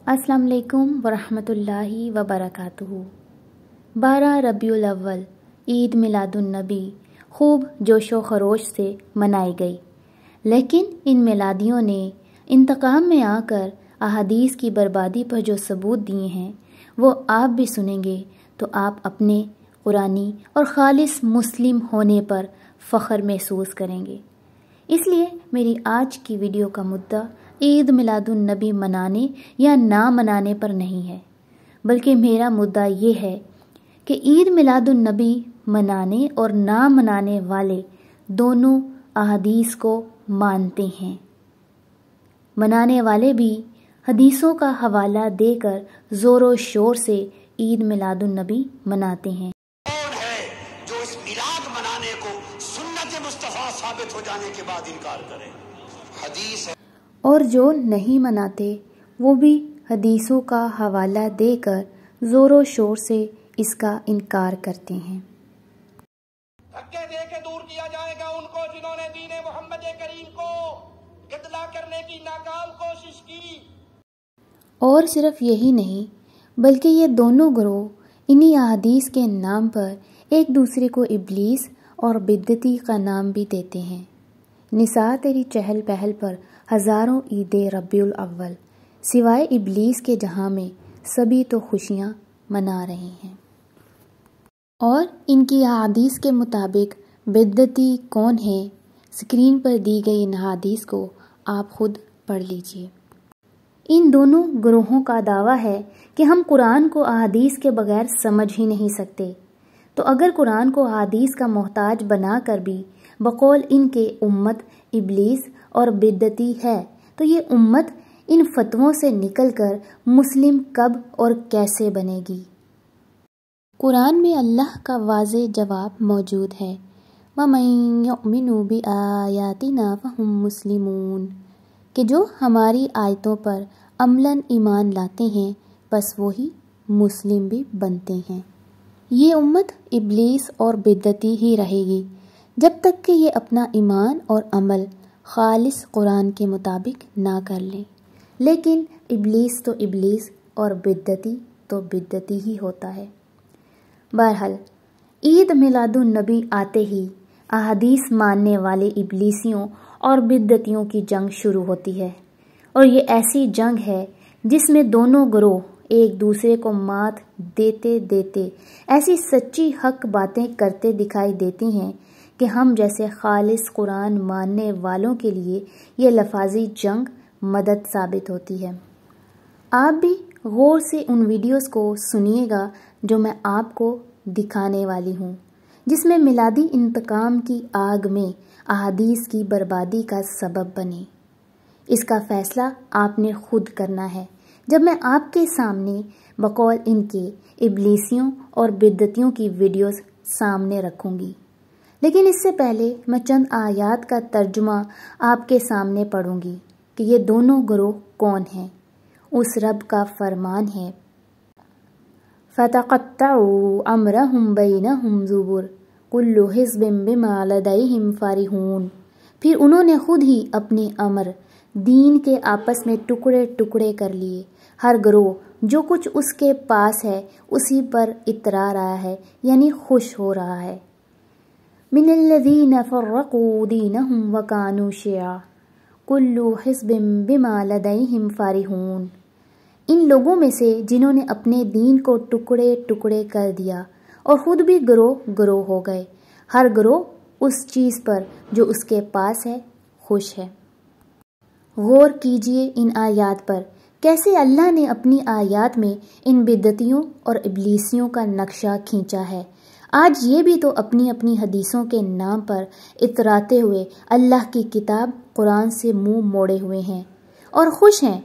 السلام علیکم ورحمۃ اللہ وبرکاتہ۔ 12 ربیع الاول عید میلاد النبی خوب جوش و خروش سے منائی گئی، لیکن ان میلادیوں نے انتقام میں آ کر احادیث کی بربادی پر جو ثبوت دیے ہیں وہ آپ بھی سنیں گے تو آپ اپنے قرآنی اور خالص مسلم ہونے پر فخر محسوس کریں گے۔ اس لیے میری آج کی ویڈیو کا مدعا عید میلاد النبی منانے یا نہ منانے پر نہیں ہے، بلکہ میرا مدعا یہ ہے کہ عید میلاد النبی منانے اور نہ منانے والے دونوں احادیث کو مانتے ہیں۔ منانے والے بھی حدیثوں کا حوالہ دے کر زور و شور سے عید میلاد النبی مناتے ہیں۔ کون ہے جو اس میلاد منانے کو سنت مصطفیٰ ثابت ہو جانے کے بعد انکار کرے؟ حدیث ہے۔ اور جو نہیں مناتے وہ بھی حدیثوں کا حوالہ دے کر زور و شور سے اس کا انکار کرتے ہیں۔ دھکے دے کے دور کیا جائے گا ان کو جنہوں نے دین محمد کریم کو گدلا کرنے کی ناکام کوشش کی۔ اور صرف یہی نہیں بلکہ یہ دونوں گروہ انہی احادیث کے نام پر ایک دوسرے کو ابلیس اور بدعتی کا نام بھی دیتے ہیں۔ نساء تیری چہل پہل پر ہزاروں عید ربیع الاول، سوائے ابلیس کے جہاں میں سبھی تو خوشیاں منا رہے ہیں۔ اور ان کی احادیث کے مطابق بدعتی کون ہے، اسکرین پر دی گئی ان احادیث کو آپ خود پڑھ لیجئے۔ ان دونوں گروہوں کا دعویٰ ہے کہ ہم قرآن کو احادیث کے بغیر سمجھ ہی نہیں سکتے، تو اگر قرآن کو احادیث کا محتاج بنا کر بھی بقول ان کے امت ابلیس اور بدعتی ہے تو یہ امت ان فتووں سے نکل کر مسلم کب اور کیسے بنے گی؟ قرآن میں اللہ کا واضح جواب موجود ہے، وَمَن يُؤْمِنُ بِآيَاتِنَا فَهُمْ مُسْلِمُونَ، کہ جو ہماری آیتوں پر عملاً ایمان لاتے ہیں بس وہی مسلم بھی بنتے ہیں۔ یہ امت ابلیس اور بدعتی ہی رہے گی جب تک کہ یہ اپنا ایمان اور عمل خالص قرآن کے مطابق نہ کر لیں، لیکن ابلیس تو ابلیس اور بدعتی تو بدعتی ہی ہوتا ہے۔ بہرحال عید میلاد النبی آتے ہی احادیث ماننے والے ابلیسیوں اور بدعتیوں کی جنگ شروع ہوتی ہے، اور یہ ایسی جنگ ہے جس میں دونوں گروہ ایک دوسرے کو مات دیتے دیتے ایسی سچی حق باتیں کرتے دکھائی دیتی ہیں کہ ہم جیسے خالص قرآن ماننے والوں کے لیے یہ لفاظی جنگ مدد ثابت ہوتی ہے۔ آپ بھی غور سے ان ویڈیوز کو سنیے گا جو میں آپ کو دکھانے والی ہوں، جس میں میلادی انتقام کی آگ میں احادیث کی بربادی کا سبب بنے۔ اس کا فیصلہ آپ نے خود کرنا ہے جب میں آپ کے سامنے بقول ان کے ابلیسیوں اور بدعتیوں کی ویڈیوز سامنے رکھوں گی، لیکن اس سے پہلے میں چند آیات کا ترجمہ آپ کے سامنے پڑھوں گی کہ یہ دونوں گروہ کون ہیں۔ اس رب کا فرمان ہے، فَتَقَطَّعُوا أَمْرَهُمْ بَيْنَهُمْ زُبُرٌ كُلُّ حِزْبٍ بِمَا لَدَيْهِمْ فَرِحُونَ، پھر انہوں نے خود ہی اپنے امر دین کے آپس میں ٹکڑے ٹکڑے کر لیے، ہر گروہ جو کچھ اس کے پاس ہے اسی پر اترا رہا ہے، یعنی خوش ہو رہا ہے۔ من الذین فرقوا دینہم وکانوا شیعا کل حزب بما لدیہم فرحون، ان لوگوں میں سے جنہوں نے اپنے دین کو ٹکڑے ٹکڑے کر دیا اور خود بھی گروہ گروہ ہو گئے، ہر گروہ اس چیز پر جو اس کے پاس ہے خوش ہے۔ غور کیجئے ان آیات پر، کیسے اللہ نے اپنی آیات میں ان بدعتیوں اور ابلیسیوں کا نقشہ کھینچا ہے۔ آج یہ بھی تو اپنی اپنی حدیثوں کے نام پر اتراتے ہوئے اللہ کی کتاب قرآن سے منہ موڑے ہوئے ہیں اور خوش ہیں،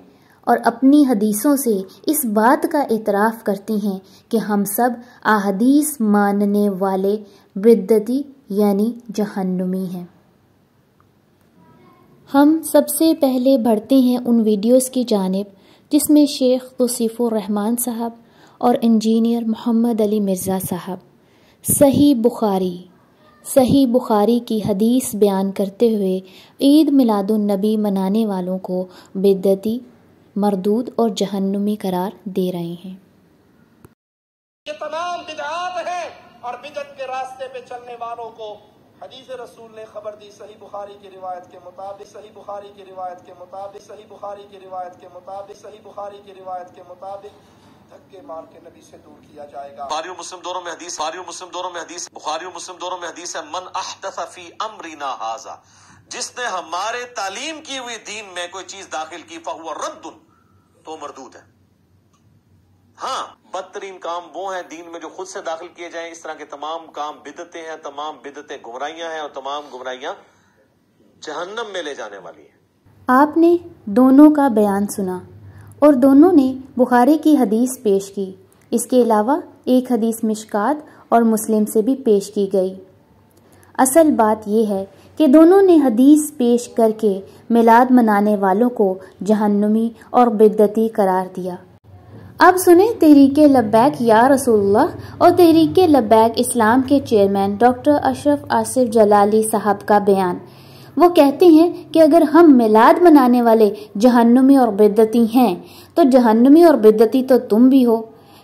اور اپنی حدیثوں سے اس بات کا اعتراف کرتی ہیں کہ ہم سب احادیث ماننے والے بدعتی یعنی جہنمی ہیں۔ ہم سب سے پہلے بڑھتے ہیں ان ویڈیوز کی جانب جس میں شیخ توصیف الرحمان صاحب اور انجینئر محمد علی مرزا صاحب صحیح بخاری کی حدیث بیان کرتے ہوئے عید میلاد النبی منانے والوں کو بدعتی، مردود اور جہنمی قرار دے رہے ہیں۔ یہ تمام بدعات ہیں اور بدعت کے راستے پہ چلنے والوں کو حدیث رسول نے خبر دی، صحیح بخاری کی روایت کے مطابق، صحیح بخاری کی روایت کے مطابق، صحیح بخاری کی روایت کے مطابق، صحیح بخاری کی روایت کے مطابق دھکے مار کے نبی سے دور کیا جائے گا۔ بخاری و مسلم دونوں میں حدیث، بخاری و مسلم دونوں میں حدیث، بخاری و مسلم دونوں میں حدیث ہے، من احدث فی امرنا ھذا، جس نے ہمارے تعلیم کی ہوئی دین میں کوئی چیز داخل کی فہو رد، تو مردود ہے۔ ہاں، بدترین کام وہ ہیں دین میں جو خود سے داخل کیے جائیں، اس طرح کے تمام کام بدعتیں ہیں، تمام بدعتیں گمراہیاں ہیں، اور تمام گمراہیاں جہنم میں لے جانے والی ہیں۔ آپ نے دونوں کا بیان سنا اور دونوں نے بخاری کی حدیث پیش کی، اس کے علاوہ ایک حدیث مشکات اور مسلم سے بھی پیش کی گئی۔ اصل بات یہ ہے کہ دونوں نے حدیث پیش کر کے میلاد منانے والوں کو جہنمی اور بدعتی قرار دیا۔ اب سنیں تحریک لبیک یا رسول اللہ اور تحریک لبیک اسلام کے چیئرمین ڈاکٹر اشرف آصف جلالی صاحب کا بیان۔ وہ کہتے ہیں کہ اگر ہم میلاد منانے والے جہنمی اور بدعتی ہیں تو جہنمی اور بدعتی تو تم بھی ہو،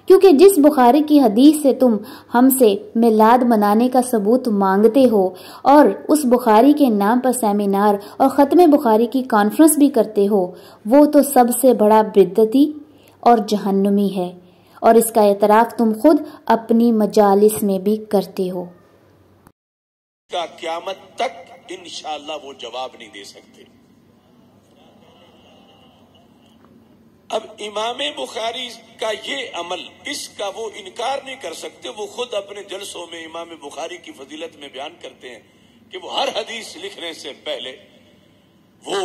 کیونکہ جس بخاری کی حدیث سے تم ہم سے میلاد منانے کا ثبوت مانگتے ہو اور اس بخاری کے نام پر سیمینار اور ختم بخاری کی کانفرنس بھی کرتے ہو، وہ تو سب سے بڑا بدعتی اور جہنمی ہے، اور اس کا اعتراف تم خود اپنی مجالس میں بھی کرتے ہو۔ قیامت تک انشاءاللہ وہ جواب نہیں دے سکتے۔ اب امام بخاری کا یہ عمل، اس کا وہ انکار نہیں کر سکتے۔ وہ خود اپنے جلسوں میں امام بخاری کی فضیلت میں بیان کرتے ہیں کہ وہ ہر حدیث لکھنے سے پہلے وہ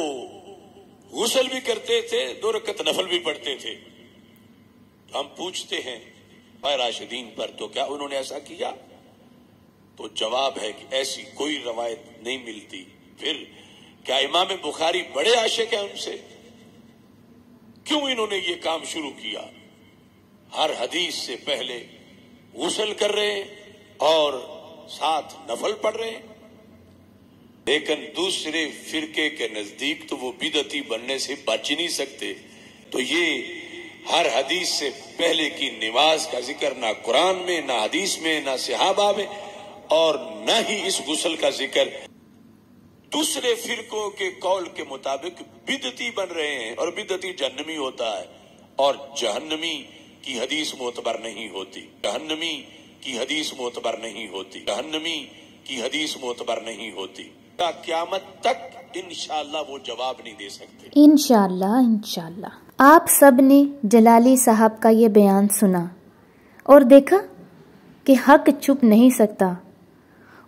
غسل بھی کرتے تھے، 2 رکعت نفل بھی پڑھتے تھے۔ ہم پوچھتے ہیں راشدین پر تو کیا انہوں نے ایسا کیا؟ تو جواب ہے کہ ایسی کوئی روایت نہیں ملتی۔ پھر کیا امام بخاری بڑے عاشق ہیں ان سے؟ کیوں انہوں نے یہ کام شروع کیا؟ ہر حدیث سے پہلے غسل کر رہے ہیں اور ساتھ نفل پڑھ رہے ہیں۔ لیکن دوسرے فرقے کے نزدیک تو وہ بدعتی بننے سے بچ نہیں سکتے۔ تو یہ ہر حدیث سے پہلے کی نماز کا ذکر نہ قرآن میں، نہ حدیث میں، نہ صحابہ میں، اور نہ ہی اس غسل کا ذکر دوسرے فرقوں کے قول کے مطابق بدعتی بن رہے ہیں، اور بدعتی جہنمی ہوتا ہے، اور جہنمی کی حدیث معتبر نہیں ہوتی، جہنمی کی حدیث معتبر نہیں ہوتی، جہنمی کی حدیث معتبر نہیں ہوتی۔ قیامت تک انشاءاللہ وہ جواب نہیں دے سکتے۔ انشاءاللہ آپ سب نے جلالی صاحب کا یہ بیان سنا اور دیکھا کہ حق چھپ نہیں سکتا۔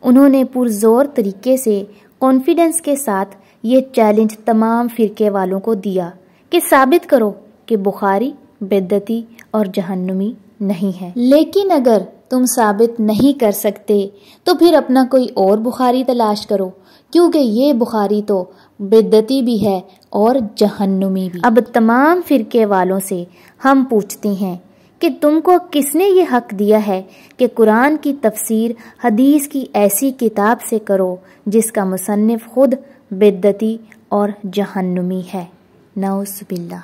انہوں نے پرزور طریقے سے کانفیڈنس کے ساتھ یہ چیلنج تمام فرقے والوں کو دیا کہ ثابت کرو کہ بخاری بدعتی اور جہنمی نہیں ہے۔ لیکن اگر تم ثابت نہیں کر سکتے تو پھر اپنا کوئی اور بخاری تلاش کرو، کیونکہ یہ بخاری تو بدعتی بھی ہے اور جہنمی بھی۔ اب تمام فرقے والوں سے ہم پوچھتے ہیں کہ تم کو کس نے یہ حق دیا ہے کہ قرآن کی تفسیر حدیث کی ایسی کتاب سے کرو جس کا مصنف خود بدعتی اور جہنمی ہے؟ نعوذ باللہ۔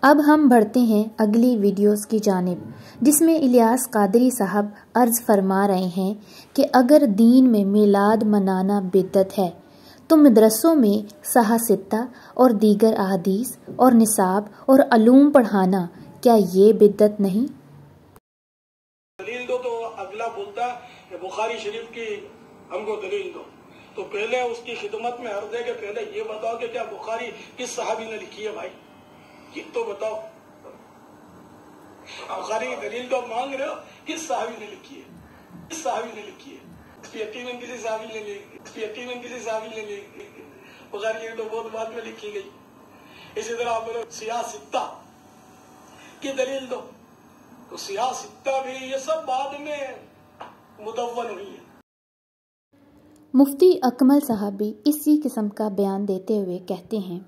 اب ہم بڑھتے ہیں اگلی ویڈیوز کی جانب، جس میں الیاس قادری صاحب عرض فرما رہے ہیں کہ اگر دین میں میلاد منانا بدعت ہے تو مدرسوں میں صحاح ستہ اور دیگر احادیث اور نصاب اور علوم پڑھانا کیا یہ بدعت نہیں؟ دلیل دو تو اگلا بولتا کہ بخاری شریف کی ہم کو دلیل دو، تو پہلے اس کی خدمت میں عرض ہے کہ پہلے یہ بتاؤ کہ کیا بخاری کس صحابی نے لکھی ہے؟ بھائی یہ تو بتاؤ، بخاری کی دلیل تو مانگ رہے ہو، کس صحابی نے لکھی ہے؟ کس صحابی نے لکھی ہے؟ یقیناً کسی صحابی نے لکھی، یقیناً کسی صحابی نے لکھی۔ بخاری کی تو بہت بعد میں لکھی گئی۔ اسی طرح آپ بولو صحاح ستہ کی دلیل دو، تو صحاح ستہ بھی یہ سب بعد میں مدون ہوئی ہے۔ مفتی اکمل صاحب بھی اسی قسم کا بیان دیتے ہوئے کہتے ہیں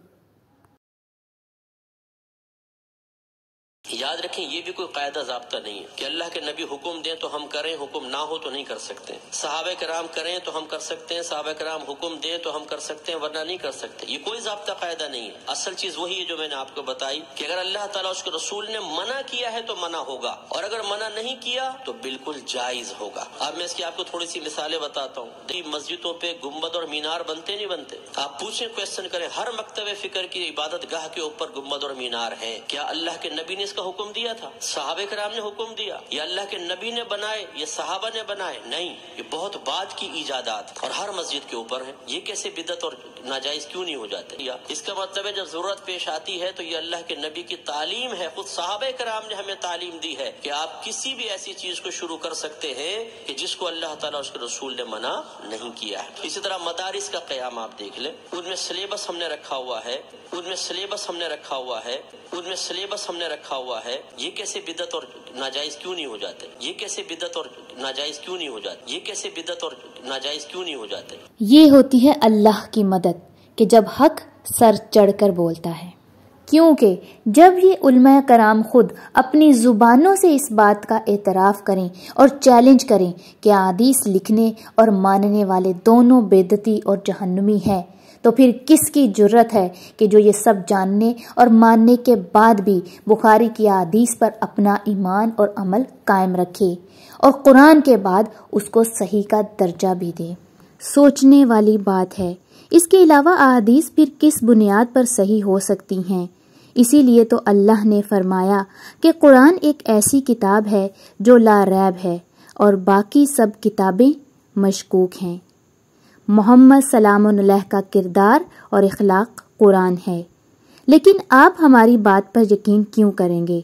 یاد رکھیں یہ بھی کوئی قاعدہ ضابطہ نہیں ہے کہ اللہ کے نبی حکم دیں تو ہم کریں، حکم نہ ہو تو نہیں کر سکتے، صحابہ کرام کریں تو ہم کر سکتے ہیں، صحابہ کرام حکم دیں تو ہم کر سکتے ہیں ورنہ نہیں کر سکتے، یہ کوئی ضابطہ قاعدہ نہیں ہے۔ اصل چیز وہی ہے جو میں نے آپ کو بتائی کہ اگر اللہ تعالیٰ اس کے رسول نے منع کیا ہے تو منع ہوگا، اور اگر منع نہیں کیا تو بالکل جائز ہوگا۔ اب میں اس کی آپ کو تھوڑی سی مثالیں بتاتا ہوں۔ مسجدوں پہ گنبد اور مینار بنتے نہیں بنتے؟ آپ پوچھیں، کویسچن کریں، ہر مکتب فکر کی عبادت گاہ کے اوپر گنبد اور مینار ہے، کیا اللہ کے نبی نے اس کا حکم دیا تھا؟ صحابہ کرام نے حکم دیا؟ یا اللہ کے نبی نے بنائے یا صحابہ نے بنائے؟ نہیں، یہ بہت بعد کی ایجادات اور ہر مسجد کے اوپر ہے۔ یہ کیسے بدعت اور ناجائز کیوں نہیں ہو جاتے؟ یا اس کا مطلب ہے جب ضرورت پیش آتی ہے تو یہ اللہ کے نبی کی تعلیم ہے، خود صحابہ کرام نے ہمیں تعلیم دی ہے کہ آپ کسی بھی ایسی چیز کو شروع کر سکتے ہیں کہ جس کو اللہ تعالیٰ اس کے رسول نے منع نہیں کیا ہے۔ اسی طرح مدارس کا قیام آپ دیکھ لیں، ان میں سلیبس ہم نے رکھا ہوا ہے، یہ کیسے بدعت اور ناجائز کیوں نہیں ہو جاتے؟ یہ ہوتی ہے اللہ کی مدد کہ جب حق سر چڑھ کر بولتا ہے، کیونکہ جب یہ علماء کرام خود اپنی زبانوں سے اس بات کا اعتراف کریں اور چیلنج کریں کہ احادیث لکھنے اور ماننے والے دونوں بدعتی اور جہنمی ہیں، تو پھر کس کی جرت ہے کہ جو یہ سب جاننے اور ماننے کے بعد بھی بخاری کی احادیث پر اپنا ایمان اور عمل قائم رکھے اور قرآن کے بعد اس کو صحیح کا درجہ بھی دے؟ سوچنے والی بات ہے۔ اس کے علاوہ احادیث پھر کس بنیاد پر صحیح ہو سکتی ہیں؟ اسی لیے تو اللہ نے فرمایا کہ قرآن ایک ایسی کتاب ہے جو لا ریب ہے اور باقی سب کتابیں مشکوک ہیں۔ محمد سلام علیہ کا کردار اور اخلاق قرآن ہے، لیکن آپ ہماری بات پر یقین کیوں کریں گے؟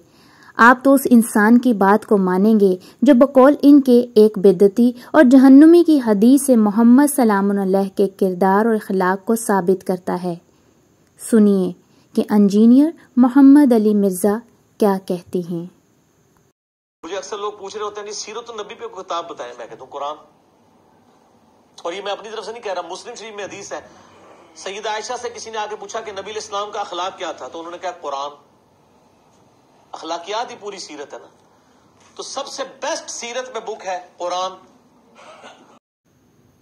آپ تو اس انسان کی بات کو مانیں گے جو بقول ان کے ایک بدعتی اور جہنمی کی حدیث سے محمد سلام علیہ کے کردار اور اخلاق کو ثابت کرتا ہے۔ سنیے کہ انجینئر محمد علی مرزا کیا کہتی ہیں۔ مجھے اکثر لوگ پوچھ رہے ہوتے ہیں سیرت النبی پہ کتاب بتائیں، میں کہتا ہوں قرآن، اور یہ میں اپنی طرف سے نہیں کہہ رہا، مسلم شریف میں حدیث ہے۔ سیدہ عائشہ سے کسی نے آ کے پوچھا کہ نبی علیہ السلام کا اخلاق کیا تھا، تو انہوں نے کہا قرآن۔ اخلاقیات ہی پوری سیرت ہے نا، تو سب سے بیسٹ سیرت میں بک ہے قرآن۔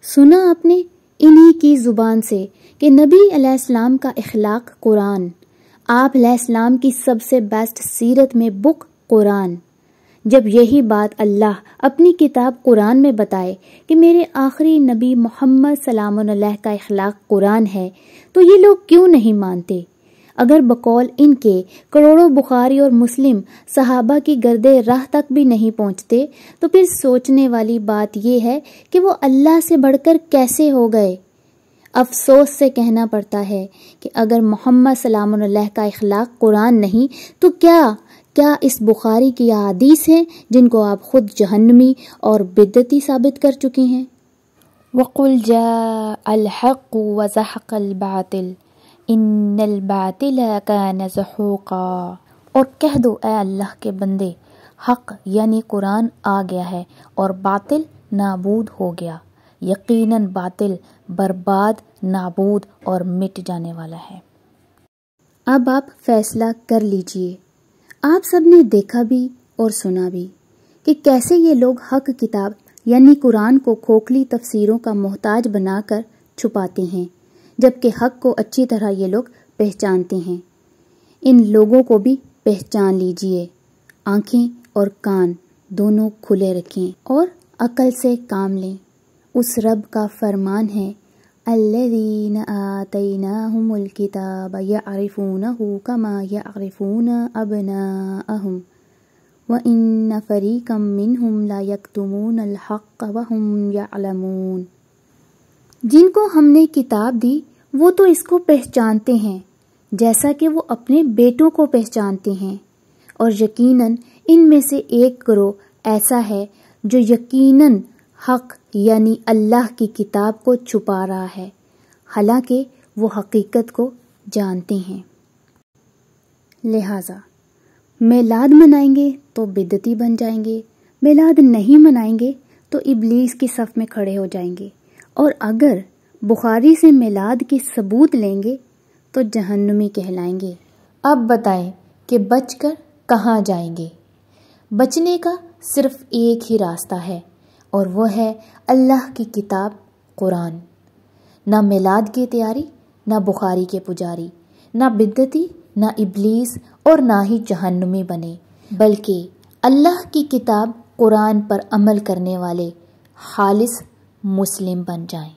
سنا آپ نے انہی کی زبان سے کہ نبی علیہ السلام کا اخلاق قرآن، آپ علیہ السلام کی سب سے بیسٹ سیرت میں بک قرآن۔ جب یہی بات اللہ اپنی کتاب قرآن میں بتائے کہ میرے آخری نبی محمد سلام علیہ کا اخلاق قرآن ہے، تو یہ لوگ کیوں نہیں مانتے؟ اگر بقول ان کے کروڑوں بخاری اور مسلم صحابہ کی گرد راہ تک بھی نہیں پہنچتے، تو پھر سوچنے والی بات یہ ہے کہ وہ اللہ سے بڑھ کر کیسے ہو گئے؟ افسوس سے کہنا پڑتا ہے کہ اگر محمد سلام علیہ کا اخلاق قرآن نہیں تو کیا اس بخاری کی احادیث ہیں جن کو آپ خود جہنمی اور بدعتی ثابت کر چکی ہیں؟ وَقُلْ جَاءَ الْحَقُّ وَزَهَقَ الْبَاطِلُ إِنَّ الْبَاطِلَ كَانَ زَهُوقًا، اور کہہ دو اے اللہ کے بندے، حق یعنی قرآن آ گیا ہے اور باطل نابود ہو گیا، یقیناً باطل برباد، نابود اور مٹ جانے والا ہے۔ اب آپ فیصلہ کر لیجئے۔ آپ سب نے دیکھا بھی اور سنا بھی کہ کیسے یہ لوگ حق کتاب یعنی قرآن کو کھوکھلی تفسیروں کا محتاج بنا کر چھپاتے ہیں، جبکہ حق کو اچھی طرح یہ لوگ پہچانتے ہیں۔ ان لوگوں کو بھی پہچان لیجئے، آنکھیں اور کان دونوں کھلے رکھیں اور عقل سے کام لیں۔ اس رب کا فرمان ہے الذین آتیناہم الکتاب یعرفونہ کما یعرفون ابناءہم وَإِنَّ فَرِيقًا مِّنْهُمْ لَا يَكْتُمُونَ الْحَقَّ وَهُمْ يَعْلَمُونَ۔ جن کو ہم نے کتاب دی وہ تو اس کو پہچانتے ہیں جیسا کہ وہ اپنے بیٹوں کو پہچانتے ہیں، اور یقیناً ان میں سے ایک گروہ ایسا ہے جو یقیناً حق یعنی اللہ کی کتاب کو چھپا رہا ہے، حالانکہ وہ حقیقت کو جانتے ہیں۔ لہٰذا میلاد منائیں گے تو بدعتی بن جائیں گے، میلاد نہیں منائیں گے تو ابلیس کی صف میں کھڑے ہو جائیں گے، اور اگر بخاری سے میلاد کی ثبوت لیں گے تو جہنمی کہلائیں گے۔ اب بتائیں کہ بچ کر کہاں جائیں گے؟ بچنے کا صرف ایک ہی راستہ ہے، اور وہ ہے اللہ کی کتاب قرآن۔ نہ میلاد کی تیاری، نہ بخاری کے پجاری، نہ بدعتی، نہ ابلیس، اور نہ ہی جہنمی بنے، بلکہ اللہ کی کتاب قرآن پر عمل کرنے والے خالص مسلم بن جائیں۔